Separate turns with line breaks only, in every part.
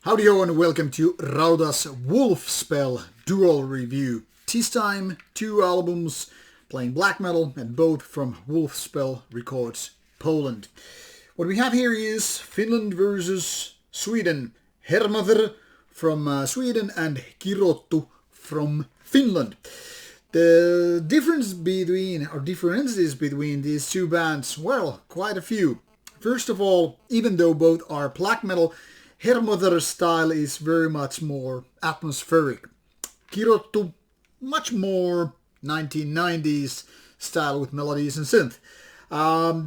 Howdy ho and welcome to Rauta's Wolf Spell Duel Review. This time, two albums playing black metal and both from Wolf Spell Records, Poland. What we have here is Finland versus Sweden. Hermodr from Sweden and Kirottu from Finland. The differences between these two bands, well, quite a few. First of all, even though both are black metal, Hermodr's style is very much more atmospheric. Kirottu, much more 1990s style with melodies and synth.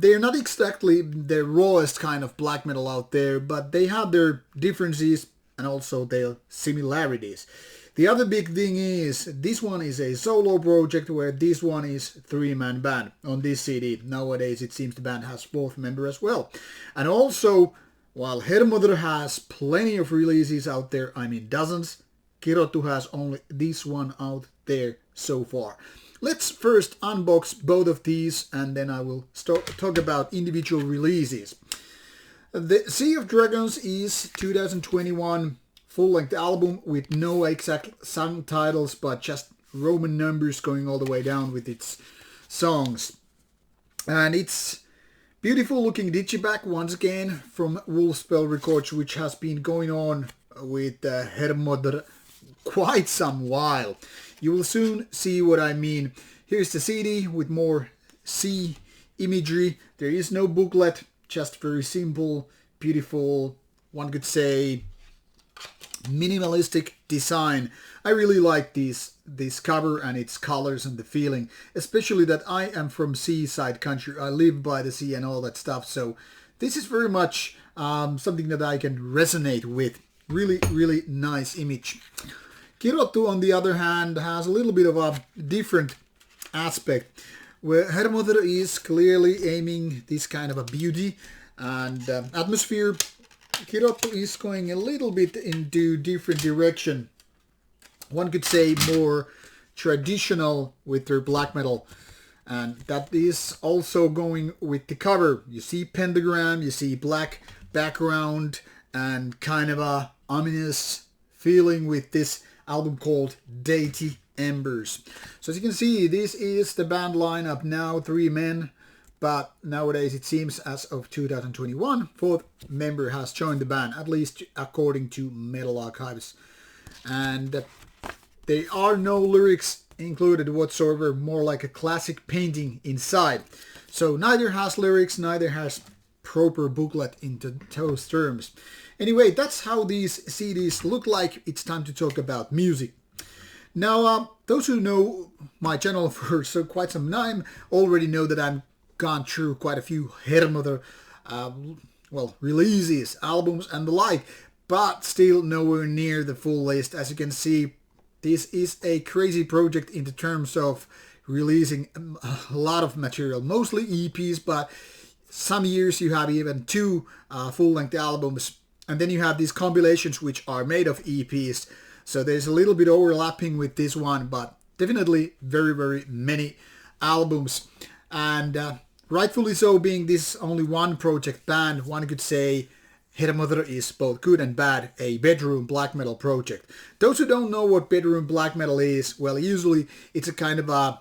They're not exactly the rawest kind of black metal out there, but they have their differences and also their similarities. The other big thing is, this one is a solo project where this one is three-man band on this CD. Nowadays it seems the band has fourth member as well. And also, while Hermodr has plenty of releases out there, I mean dozens, Kirottu has only this one out there so far. Let's first unbox both of these and then I will talk about individual releases. The Sea of Dragons is 2021 full-length album with no exact song titles but just Roman numbers going all the way down with its songs. And it's beautiful looking digipack once again from Wolf Spell Records, which has been going on with Hermodr quite some while. You will soon see what I mean. Here's the CD with more sea imagery. There is no booklet, just very simple, beautiful, one could say minimalistic design. I really like this cover and its colors and the feeling, especially that I am from seaside country. I live by the sea and all that stuff, so this is very much something that I can resonate with. Really, really nice image. Kirottu, on the other hand, has a little bit of a different aspect, where Hermodr is clearly aiming this kind of a beauty and atmosphere. Kirottu is going a little bit into different direction. One could say more traditional with their black metal. And that is also going with the cover. You see pentagram, you see black background and kind of a ominous feeling with this album called Deity Embers. So as you can see, this is the band lineup now, 3 men. But nowadays it seems as of 2021, fourth member has joined the band, at least according to Metal Archives. And there are no lyrics included whatsoever, more like a classic painting inside. So neither has lyrics, neither has proper booklet into those terms. Anyway, that's how these CDs look like. It's time to talk about music. Now, those who know my channel for quite some time already know that I'm gone through quite a few Hermodr releases, albums and the like, but still nowhere near the full list. As you can see, this is a crazy project in the terms of releasing a lot of material, mostly EPs, but some years you have even 2 full-length albums, and then you have these compilations which are made of EPs, so there's a little bit overlapping with this one, but definitely very, very many albums. And rightfully so, being this only one project band, one could say Hermodr is both good and bad, a bedroom black metal project. Those who don't know what bedroom black metal is, well, usually it's a kind of a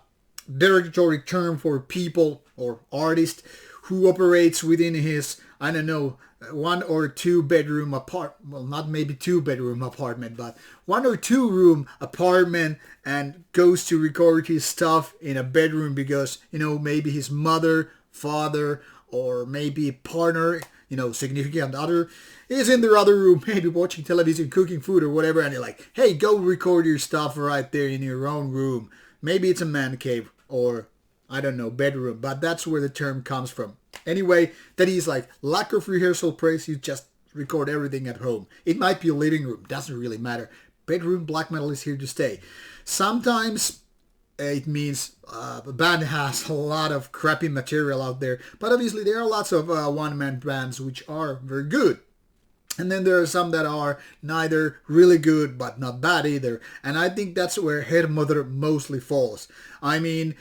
derogatory term for people or artist who operates within his, I don't know, 1 or 2 bedroom apartment, well, not maybe 2 bedroom apartment, but 1 or 2 room apartment, and goes to record his stuff in a bedroom because, you know, maybe his mother, father, or maybe partner, you know, significant other, is in their other room, maybe watching television, cooking food or whatever, and you're like, hey, go record your stuff right there in your own room. Maybe it's a man cave or, I don't know, bedroom, but that's where the term comes from. Anyway, that is like lack of rehearsal praise, you just record everything at home. It might be a living room, doesn't really matter. Bedroom black metal is here to stay. Sometimes it means the band has a lot of crappy material out there, but obviously there are lots of one-man bands which are very good. And then there are some that are neither really good but not bad either. And I think that's where Hermodr mostly falls. I mean,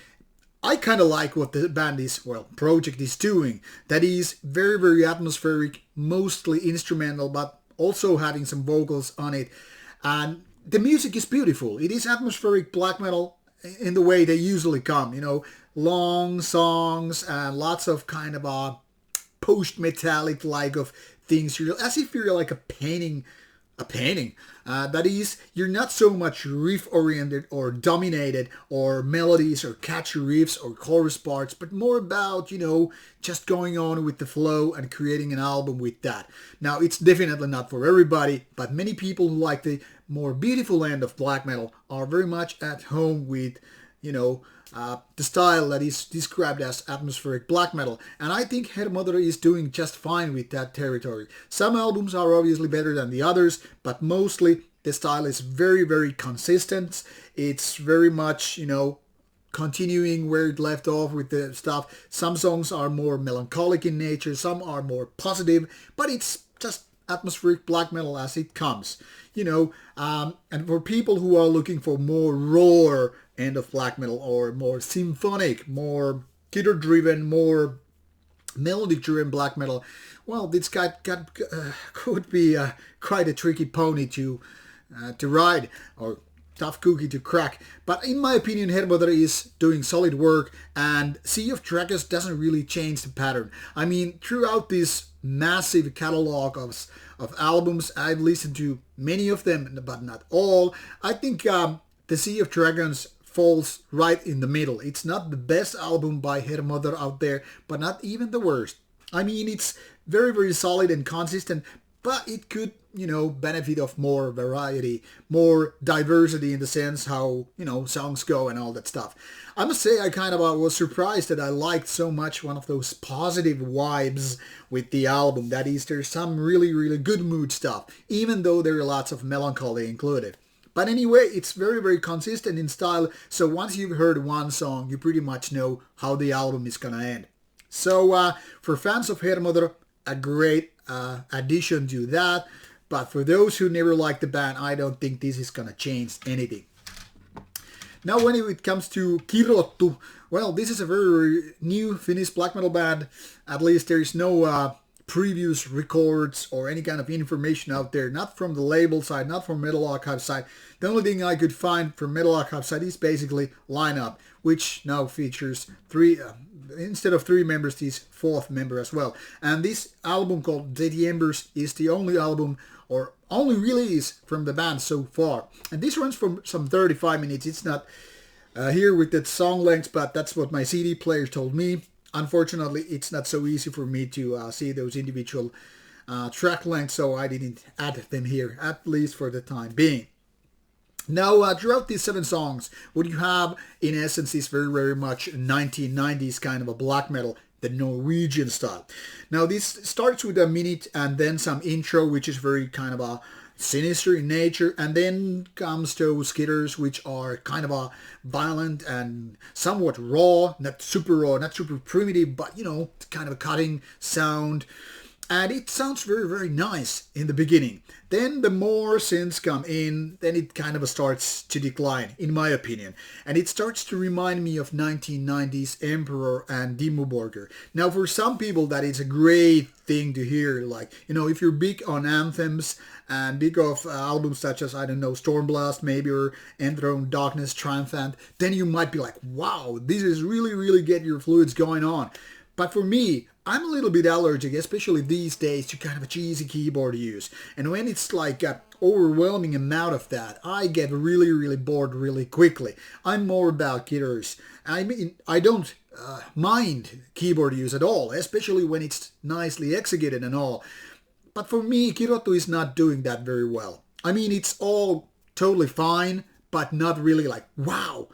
I kind of like what the band is, well, project is doing. That is very, very atmospheric, mostly instrumental, but also having some vocals on it. And the music is beautiful. It is atmospheric black metal in the way they usually come, long songs and lots of kind of post-metallic like of things, as if you're like a painting. That is, you're not so much riff-oriented or dominated or melodies or catchy riffs or chorus parts, but more about, just going on with the flow and creating an album with that. Now, it's definitely not for everybody, but many people who like the more beautiful end of black metal are very much at home with, the style that is described as atmospheric black metal. And I think Hermodr is doing just fine with that territory. Some albums are obviously better than the others, but mostly the style is very, very consistent. It's very much, continuing where it left off with the stuff. Some songs are more melancholic in nature, some are more positive, but it's just atmospheric black metal as it comes. And for people who are looking for more raw end of black metal or more symphonic, more guitar driven, more melodic driven black metal, well, this guy could be quite a tricky pony to ride, or tough cookie to crack. But in my opinion, Hermodr is doing solid work, and Sea of Dragons doesn't really change the pattern. I mean, throughout this massive catalog of albums, I've listened to many of them, but not all. I think the Sea of Dragons falls right in the middle. It's not the best album by Hermodr out there, but not even the worst. I mean, it's very, very solid and consistent, but it could, benefit of more variety, more diversity in the sense how, songs go and all that stuff. I must say I kind of was surprised that I liked so much one of those positive vibes with the album. That is, there's some really, really good mood stuff, even though there are lots of melancholy included. But anyway, it's very, very consistent in style, so once you've heard one song, you pretty much know how the album is gonna end. So for fans of Hermodr, a great addition to that. But for those who never liked the band, I don't think this is gonna change anything. Now when it comes to Kirottu, well, this is a very, very new Finnish black metal band. At least there is no previous records or any kind of information out there, not from the label side, not from Metal Archive side. The only thing I could find from Metal Archive side is basically lineup, which now features instead of 3 members, this 4th member as well. And this album called Deity Embers is the only album or only release from the band so far. And this runs from some 35 minutes. It's not here with the song length, but that's what my CD player told me. Unfortunately, it's not so easy for me to see those individual track lengths, so I didn't add them here, at least for the time being. Now, throughout these 7 songs, what you have, in essence, is very, very much 1990s kind of a black metal, the Norwegian style. Now, this starts with a minute and then some intro, which is very kind of a sinister in nature, and then comes those guitars, which are kind of a violent and somewhat raw, not super primitive, but, kind of a cutting sound. And it sounds very, very nice in the beginning. Then the more synths come in, then it kind of starts to decline, in my opinion. And it starts to remind me of 1990s Emperor and Dimmu Borgir. Now, for some people, that is a great thing to hear. Like, if you're big on anthems and big of albums such as, Stormblast maybe, or Enthroned Darkness, Triumphant, then you might be like, wow, this is really, really get your fluids going on. But for me, I'm a little bit allergic, especially these days, to kind of a cheesy keyboard use. And when it's like an overwhelming amount of that, I get really, really bored really quickly. I'm more about guitars. I mean, I don't mind keyboard use at all, especially when it's nicely executed and all. But for me, Kirottu is not doing that very well. I mean, it's all totally fine, but not really like, wow.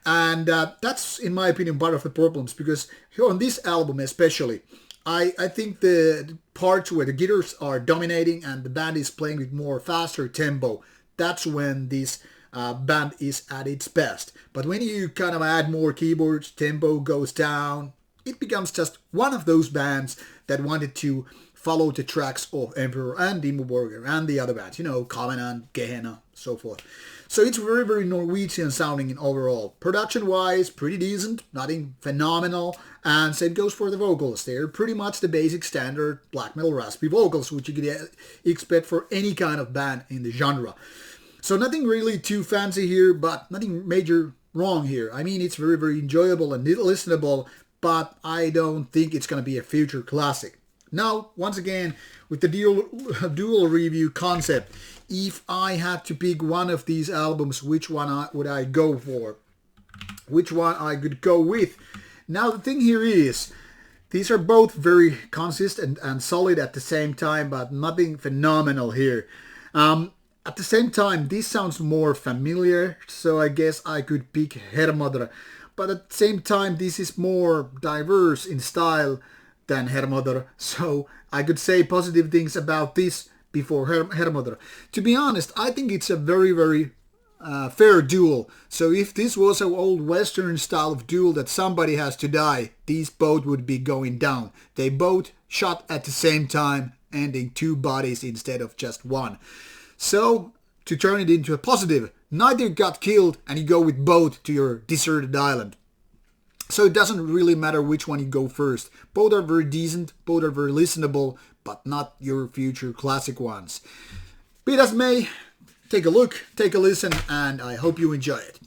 And that's, in my opinion, part of the problems, because on this album especially, I think the parts where the guitars are dominating and the band is playing with more faster tempo, that's when this band is at its best. But when you kind of add more keyboards, tempo goes down, it becomes just one of those bands that wanted to follow the tracks of Emperor and Dimmu Borgir and the other bands, you know, Covenant, Gehenna, so forth. So it's very, very Norwegian sounding in overall. Production-wise, pretty decent, nothing phenomenal, and same goes for the vocals. They're pretty much the basic standard black metal raspy vocals, which you could expect for any kind of band in the genre. So nothing really too fancy here, but nothing major wrong here. I mean, it's very, very enjoyable and listenable, but I don't think it's going to be a future classic. Now, once again, with the dual review concept, if I had to pick one of these albums, which one would I go for? Which one I could go with? Now, the thing here is, these are both very consistent and solid at the same time, but nothing phenomenal here. At the same time, this sounds more familiar, so I guess I could pick Hermodr. But at the same time, this is more diverse in style than Hermodr, so I could say positive things about this before Hermodr. To be honest, I think it's a very, very fair duel. So if this was an old Western style of duel that somebody has to die, these both would be going down. They both shot at the same time, ending two bodies instead of just one. So, to turn it into a positive, neither got killed and you go with both to your deserted island. So it doesn't really matter which one you go first. Both are very decent, both are very listenable, but not your future classic ones. Be it as may, take a look, take a listen, and I hope you enjoy it.